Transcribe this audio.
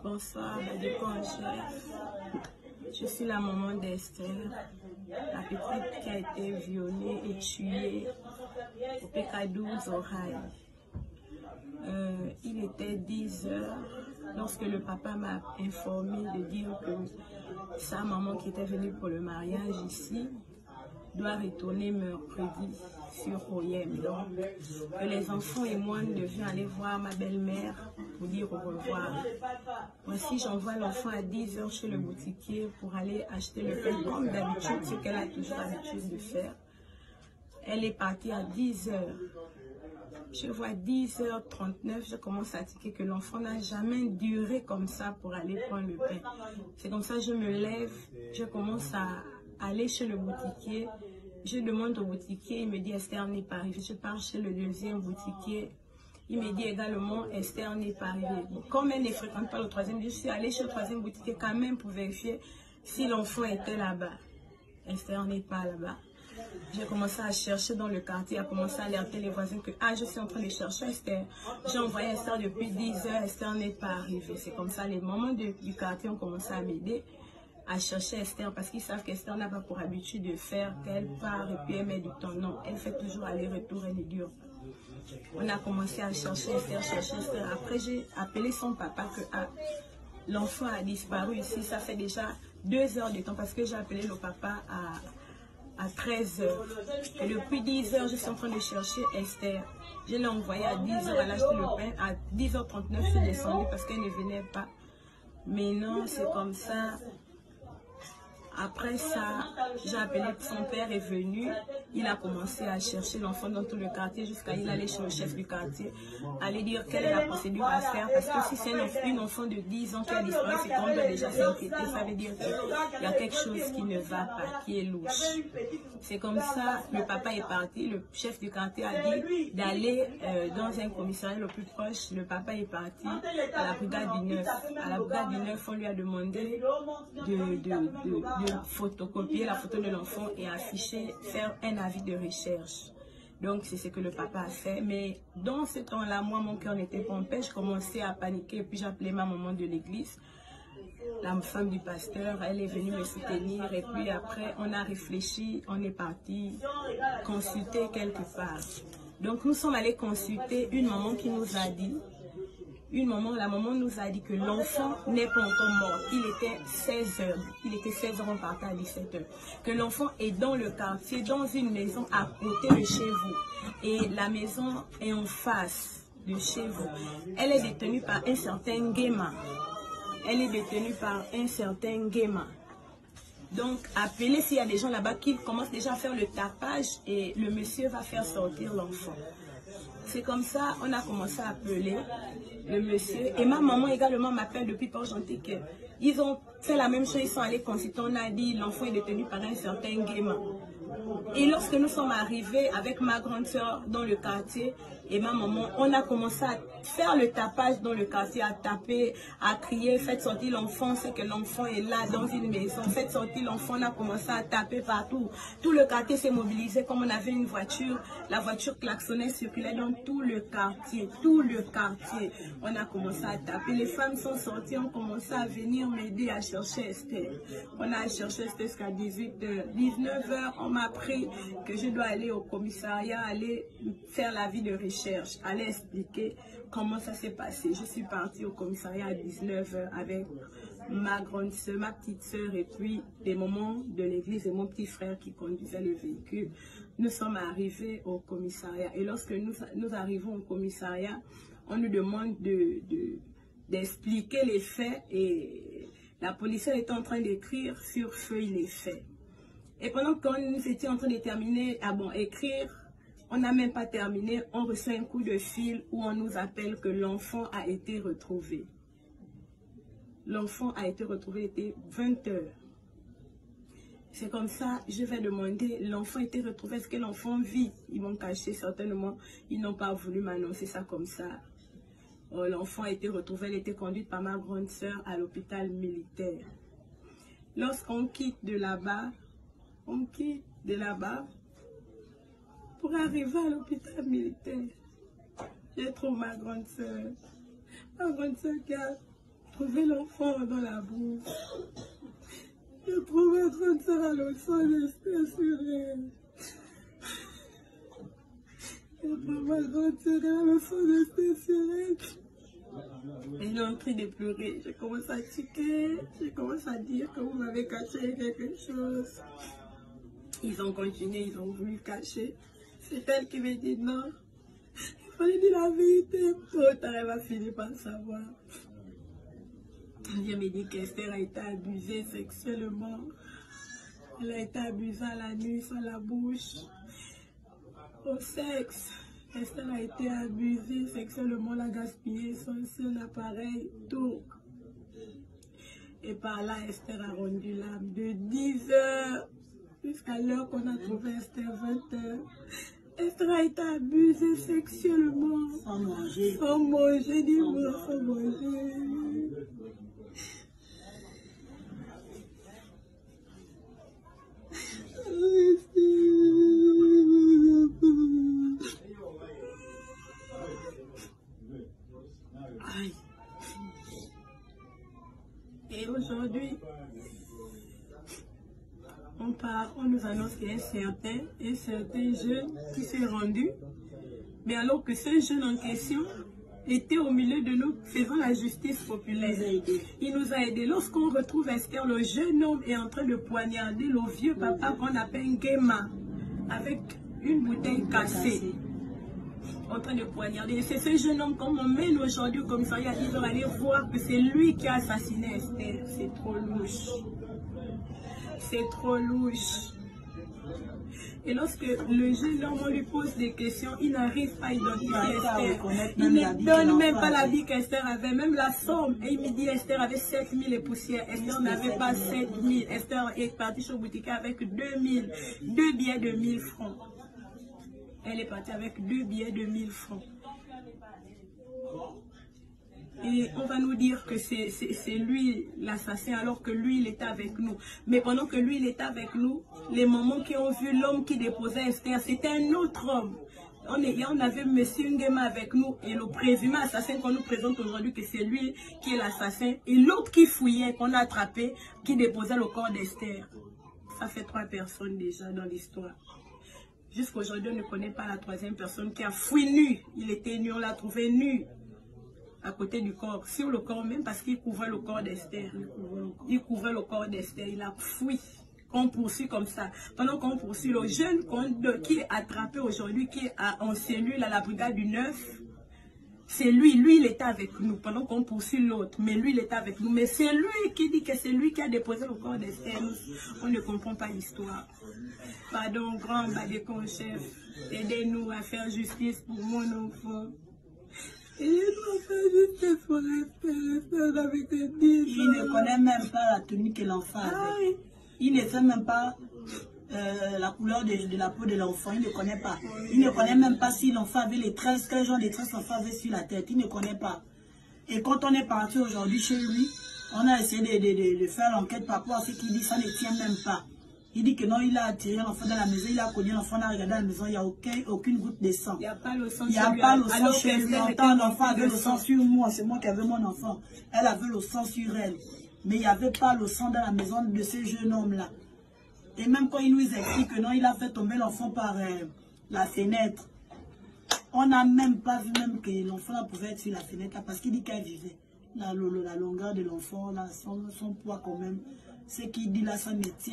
Bonsoir, je suis la maman d'Esther, la petite qui a été violée et tuée au PK12 au Rail. Il était 10 heures lorsque le papa m'a informé de dire que sa maman qui était venue pour le mariage ici doit retourner mercredi sur Oyem. Donc, que les enfants et moi nous devions aller voir ma belle-mère pour dire au revoir. Voici, j'envoie l'enfant à 10 heures chez le boutiquier pour aller acheter le pain comme d'habitude, ce qu'elle a toujours l'habitude de faire. Elle est partie à 10 heures. Je vois 10h39, je commence à tiquer que l'enfant n'a jamais duré comme ça pour aller prendre le pain. C'est comme ça, je me lève, je commence à aller chez le boutiquier. Je demande au boutiquier, il me dit Esther n'est pas arrivée. Je pars chez le deuxième boutiquier. Il me dit également Esther n'est pas arrivée. Bon, comme elle ne fréquente pas le troisième, je suis allée chez le troisième boutiquier quand même pour vérifier si l'enfant était là-bas. Esther n'est pas là-bas. J'ai commencé à chercher dans le quartier, à commencer à alerter les voisins que je suis en train de chercher Esther. J'ai envoyé Esther depuis 10 heures, Esther n'est pas arrivée. C'est comme ça, les mamans du quartier ont commencé à m'aider à chercher Esther parce qu'ils savent qu'Esther n'a pas pour habitude de faire qu'elle part et puis elle met du temps. Non, elle fait toujours aller-retour, elle est dure. On a commencé à chercher Esther, Après, j'ai appelé son papa que l'enfant a disparu ici. Ça fait déjà 2 heures de temps parce que j'ai appelé le papa à 13 heures. Et depuis 10 heures, je suis en train de chercher Esther. Je l'ai envoyée à 10 heures, elle a acheté le pain. À 10h39, je suis descendue parce qu'elle ne venait pas. Mais non, c'est comme ça. Après ça, j'ai appelé, son père est venu, il a commencé à chercher l'enfant dans tout le quartier jusqu'à il allait chez le chef du quartier, aller dire quelle est la procédure à faire, parce que si c'est une enfant de 10 ans qui a disparu, c'est qu'on doit déjà s'inquiéter, ça veut dire qu'il y a quelque chose qui ne va pas, qui est louche. C'est comme ça, le papa est parti, le chef du quartier a dit d'aller dans un commissariat le plus proche, le papa est parti à la brigade du 9. À la brigade du 9, on lui a demandé de photocopier la photo de l'enfant et afficher, faire un avis de recherche. Donc c'est ce que le papa a fait. Mais dans ce temps-là, moi mon cœur n'était pas en paix, je commençais à paniquer et puis j'appelais ma maman de l'église, la femme du pasteur, elle est venue me soutenir et puis après on a réfléchi, on est parti consulter quelque part. Donc nous sommes allés consulter une maman qui nous a dit, la maman nous a dit que l'enfant n'est pas encore mort. Il était 16 heures. Il était 16 heures, on partait à 17 heures. Que l'enfant est dans le quartier, dans une maison à côté de chez vous. Et la maison est en face de chez vous. Elle est détenue par un certain Guéma. Donc, appelez s'il y a des gens là-bas qui commencent déjà à faire le tapage et le monsieur va faire sortir l'enfant. C'est comme ça, on a commencé à appeler le monsieur. Et ma maman également m'appelle depuis Port-Gentil que ils ont fait la même chose, ils sont allés consulter. On a dit l'enfant est détenu par un certain Guéma. Et lorsque nous sommes arrivés avec ma grande soeur dans le quartier et ma maman, on a commencé à faire le tapage dans le quartier, à taper, à crier, faites sortir l'enfant, c'est que l'enfant est là dans une maison, faites sortir l'enfant, on a commencé à taper partout. Tout le quartier s'est mobilisé comme on avait une voiture, la voiture klaxonnait, circulait dans tout le quartier, On a commencé à taper, les femmes sont sorties, ont commencé à venir m'aider à chercher Esther. On a cherché Esther jusqu'à 18h, 19h, on m'a appris que je dois aller au commissariat, aller faire l'avis de recherche, aller expliquer comment ça s'est passé. Je suis partie au commissariat à 19h avec ma grande soeur, ma petite soeur et puis des mamans de l'église et mon petit frère qui conduisait le véhicule. Nous sommes arrivés au commissariat et lorsque nous arrivons au commissariat, on nous demande d'expliquer les faits et la policière est en train d'écrire sur feuille les faits. Et pendant que nous étions en train de terminer écrire, on n'a même pas terminé, on reçoit un coup de fil où on nous appelle que l'enfant a été retrouvé. L'enfant a été retrouvé, il était 20h. C'est comme ça, je vais demander, l'enfant a été retrouvé, est-ce que l'enfant vit? Ils m'ont caché certainement, ils n'ont pas voulu m'annoncer ça comme ça. L'enfant a été retrouvé, elle était conduite par ma grande soeur à l'hôpital militaire. Lorsqu'on quitte de là-bas, pour arriver à l'hôpital militaire. Je trouve ma grande soeur trouvé l'enfant dans la boue. J'ai trouvé son sœur à le sang d'Esther sur elle. J'ai trouvé son sœur à le sang d'Esther sur elle. Elle est en train de pleurer. J'ai commencé à tiquer. J'ai commencé à dire que vous m'avez caché quelque chose. Ils ont continué, ils ont voulu cacher. C'est elle qui m'a dit non. Il fallait dire la vérité. Tôt tard, elle va finir par savoir. Je me dis qu'Esther a été abusée sexuellement. Elle a été abusée à la nuit, sur la bouche, au sexe. Esther a été abusée sexuellement, elle a gaspillé son seul appareil, tout. Et par là, Esther a rendu l'âme de 10 heures jusqu'à l'heure qu'on a trouvé Esther, 20 heures. Esther a été abusée sexuellement. Sans manger. Sans manger, dis-moi, sans manger. Aïe. Et aujourd'hui, on nous annonce qu'il y a un certain jeune qui s'est rendu, mais alors que ce jeune en question était au milieu de nous faisant la justice populaire. Il nous a aidés. Lorsqu'on retrouve Esther, le jeune homme est en train de poignarder le vieux papa qu'on appelle Ngema avec une bouteille cassée. En train de poignarder. C'est ce jeune homme qu'on m'emmène aujourd'hui au commissariat. Ils vont aller voir que c'est lui qui a assassiné Esther. C'est trop louche. C'est trop louche. Et lorsque le jeune homme, on lui pose des questions, il n'arrive pas à identifier Esther. Il ne donne même pas la vie qu'Esther avait, même la somme. Et il me dit Esther avait 7000 et poussières. Esther n'avait pas 7000. Esther est partie chez le boutique avec 2000. 2 billets de 1000 francs. Elle est partie avec 2 billets de 1000 francs. Et on va nous dire que c'est lui l'assassin alors que lui il était avec nous. Mais pendant que lui il était avec nous, les mamans qui ont vu l'homme qui déposait Esther, c'était un autre homme. On avait M. Ngema avec nous et le présumé assassin qu'on nous présente aujourd'hui que c'est lui qui est l'assassin. Et l'autre qui fouillait, qu'on a attrapé, qui déposait le corps d'Esther. Ça fait 3 personnes déjà dans l'histoire. Jusqu'à aujourd'hui, on ne connaît pas la 3e personne qui a fouillé nu. Il était nu, on l'a trouvé nu. À côté du corps, sur le corps même, parce qu'il couvrait le corps d'Esther. Il couvrait le corps d'Esther, il a fouillé. On poursuit comme ça. Pendant qu'on poursuit le jeune qui est attrapé aujourd'hui, qui est en cellule à la brigade du 9, c'est lui. Lui, il était avec nous pendant qu'on poursuit l'autre. Mais lui, il était avec nous. Mais c'est lui qui dit que c'est lui qui a déposé le corps d'Esther. On ne comprend pas l'histoire. Pardon, grand Badekon chef. Aidez-nous à faire justice pour mon enfant. Il ne connaît même pas la tenue que l'enfant avait. Il ne sait même pas la couleur de la peau de l'enfant. Il ne connaît pas. Il ne connaît même pas si l'enfant avait les tresses, quel genre de tresses l'enfant avait sur la tête. Il ne connaît pas. Et quand on est parti aujourd'hui chez lui, on a essayé de faire l'enquête par rapport à ce qu'il dit. Ça ne tient même pas. Il dit que non, il a attiré l'enfant dans la maison, il a cogné l'enfant, on a regardé la maison, il n'y a aucune goutte de sang. Il n'y a pas le sang chez lui. Il n'y a pas le sang chez lui. L'enfant avait le sang sur moi, c'est moi qui avais mon enfant. Elle avait le sang sur elle. Mais il n'y avait pas le sang dans la maison de ce jeune homme-là. Et même quand il nous explique que non, il a fait tomber l'enfant par la fenêtre. On n'a même pas vu même que l'enfant pouvait être sur la fenêtre parce qu'il dit qu'elle vivait. La longueur de l'enfant, son poids quand même. Ce qu'il dit là, ça me tient.